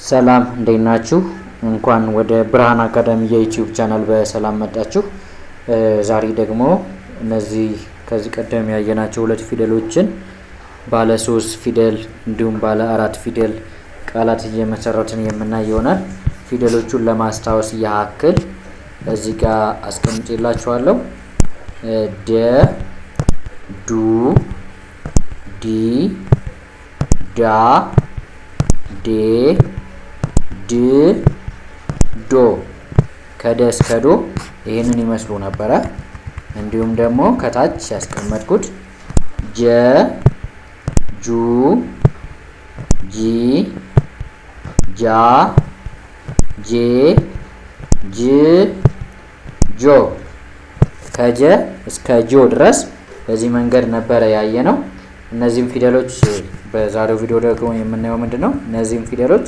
ሰላም እንዴት ናችሁ? እንኳን ወደ ብርሃን አካዳሚ የዩቲዩብ ቻናል በሰላም መጣችሁ። ዛሬ ደግሞ እነዚህ ከዚህ ቀደም ያየናቸው ሁለት ፊደሎችን ባለ 3 ፊደል እንዲሁም ባለ 4 ፊደል ቃላት እየመሰረትን የምናይ ይሆናል። ፊደሎቹን ለማስታወስ ያክል እዚህ ጋር አስቀምጬላችኋለሁ። ደ ዱ ዲ ዳ ዴ ድ ዶ ከደ እስከ ዶ ይሄንን ይመስሉ ነበረ። እንዲሁም ደግሞ ከታች ያስቀመጥኩት ጀ ጁ ጂ ጃ ጄ ጅ ጆ ከጀ እስከ ጆ ድረስ በዚህ መንገድ ነበረ ያየነው። እነዚህም ፊደሎች በዛሬው ቪዲዮ ደግሞ የምናየው ምንድነው? እነዚህም ፊደሎች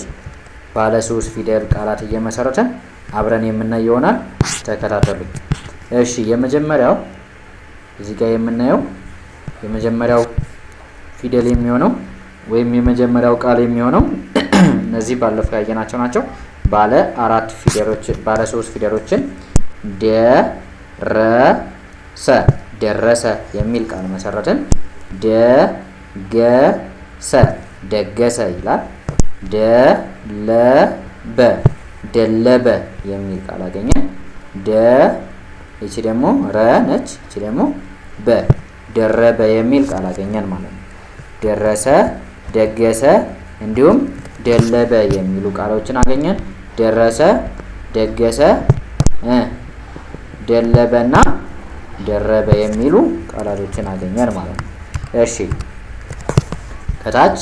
ባለ 3 ፊደል ቃላት እየመሰረትን አብረን የምናይ ይሆናል። ተከታተሉኝ። እሺ የመጀመሪያው እዚህ ጋር የምናየው የመጀመሪያው ፊደል የሚሆነው ወይም የመጀመሪያው ቃል የሚሆነው እነዚህ ባለፈው ያየናቸው ናቸው። ባለ 4 ፊደሎች ባለ 3 ፊደሎችን ደረሰ ደረሰ የሚል ቃል መሰረትን። ደገሰ ደገሰ ይላል። ደለበ ደለበ የሚል ቃል አገኘን። እቺ ደግሞ ረ ነች፣ እቺ ደግሞ በ ደረበ የሚል ቃል አገኘን ማለት ነው። ደረሰ፣ ደገሰ እንዲሁም ደለበ የሚሉ ቃሎችን አገኘን። ደረሰ፣ ደገሰ፣ ደለበና ደረበ የሚሉ ቃላቶችን አገኘን ማለት ነው። እሺ ከታች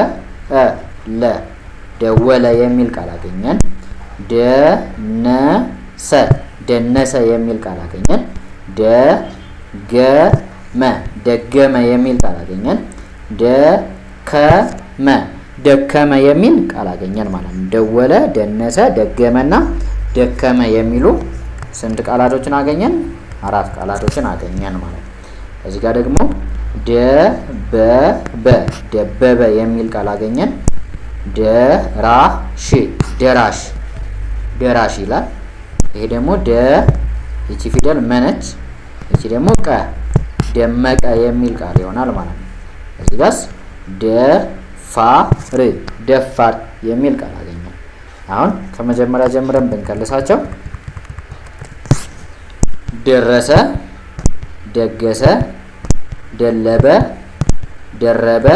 ደወለ ደወለ የሚል ቃል አገኘን። ደነሰ ደነሰ የሚል ቃል አገኘን። ደገመ ደገመ የሚል ቃል አገኘን። ደከመ ደከመ የሚል ቃል አገኘን ማለት ነው። ደወለ፣ ደነሰ፣ ደገመና ደከመ የሚሉ ስንት ቃላቶችን አገኘን? 4 ቃላቶችን አገኘን ማለት ነው። እዚህ ጋር ደግሞ ደበበ ደበበ የሚል ቃል አገኘን። ደራሽ ደራሽ ደራሽ ይላል። ይሄ ደግሞ እቺ ፊደል መነች፣ እቺ ደግሞ ቀ ደመቀ የሚል ቃል ይሆናል ማለት ነው። እዚህ ጋርስ ደፋር ደፋር የሚል ቃል አገኘን። አሁን ከመጀመሪያ ጀምረን ብንከልሳቸው ደረሰ፣ ደገሰ፣ ደለበ፣ ደረበ፣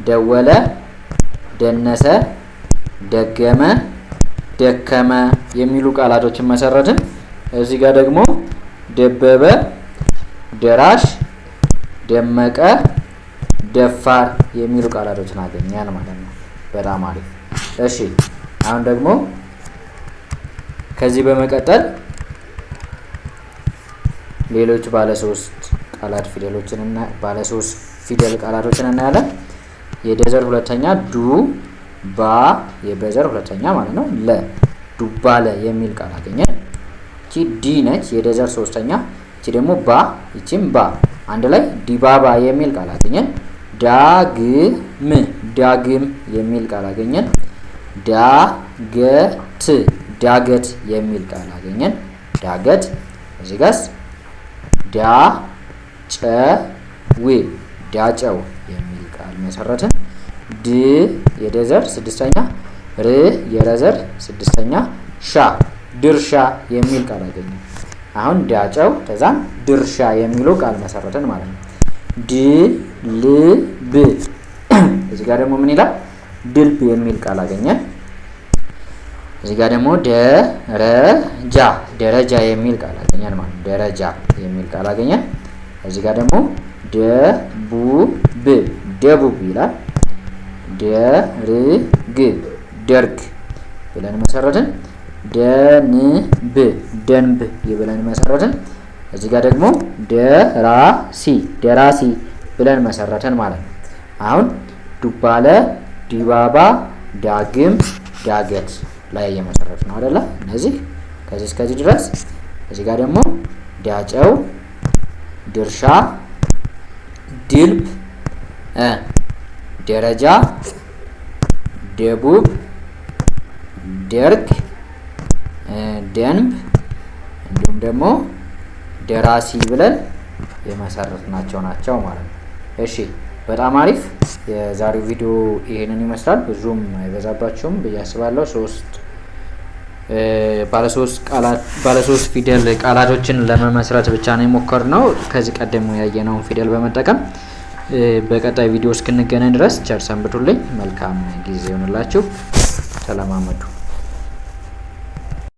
ደወለ፣ ደነሰ፣ ደገመ፣ ደከመ የሚሉ ቃላቶችን መሰረትን። እዚህ ጋር ደግሞ ደበበ፣ ደራሽ፣ ደመቀ፣ ደፋር የሚሉ ቃላቶችን አገኘን ማለት ነው። በጣም አሪፍ። እሺ አሁን ደግሞ ከዚህ በመቀጠል ሌሎች ባለ 3 ቃላት ፊደሎችን እና ባለ 3 ፊደል ቃላቶችን እናያለን። የደዘር ሁለተኛ ዱ ባ የበዘር ሁለተኛ ማለት ነው። ለ ዱባለ የሚል ቃል አገኘን። እቺ ዲ ነች የደዘር ሶስተኛ፣ እቺ ደግሞ ባ እቺም ባ አንድ ላይ ዲባባ የሚል ቃል አገኘን። ዳግም ዳግም የሚል ቃል አገኘን። ዳገት ዳገት የሚል ቃል አገኘን። ዳገት እዚህ ጋርስ ዳጨው ዳጨው የሚል ቃል መሰረትን። ድ የደዘር 6ኛ፣ ር የረዘር 6ኛ፣ ሻ ድርሻ የሚል ቃል አገኘን። አሁን ዳጨው ከዛም ድርሻ የሚሉ ቃል መሰረትን ማለት ነው። ድልብ እዚህ ጋር ደግሞ ምን ይላል? ድልብ የሚል ቃል አገኘን። እዚህ ጋር ደግሞ ደረጃ ደረጃ የሚል ቃል አገኘን ማለት ነው። ደረጃ የሚል ቃል አገኘን። እዚህ ጋር ደግሞ ደቡብ ደቡብ ይላል። ደርግ ደርግ ብለን መሰረትን። ደንብ ደንብ ብለን መሰረትን። እዚህ ጋር ደግሞ ደራሲ ደራሲ ብለን መሰረትን ማለት ነው። አሁን ዱባለ፣ ዲባባ፣ ዳግም፣ ዳገት ላይ የመሰረት ነው አይደለ? እነዚህ ከዚህ እስከዚህ ድረስ። እዚህ ጋር ደግሞ ዳጨው፣ ድርሻ፣ ድልብ፣ ደረጃ፣ ደቡብ፣ ደርግ፣ ደንብ እንዲሁም ደግሞ ደራሲ ብለን የመሰረትናቸው ናቸው ማለት ነው። እሺ በጣም አሪፍ። የዛሬው ቪዲዮ ይሄንን ይመስላል። ብዙም አይበዛባችሁም ብዬ አስባለሁ። ባለሶስት ፊደል ቃላቶችን ለመመስረት ብቻ ነው የሞከርነው ከዚህ ቀደም ያየነውን ፊደል በመጠቀም። በቀጣይ ቪዲዮ እስክንገናኝ ድረስ ቸር ሰንብቱልኝ። መልካም ጊዜ ይሁንላችሁ። ተለማመዱ።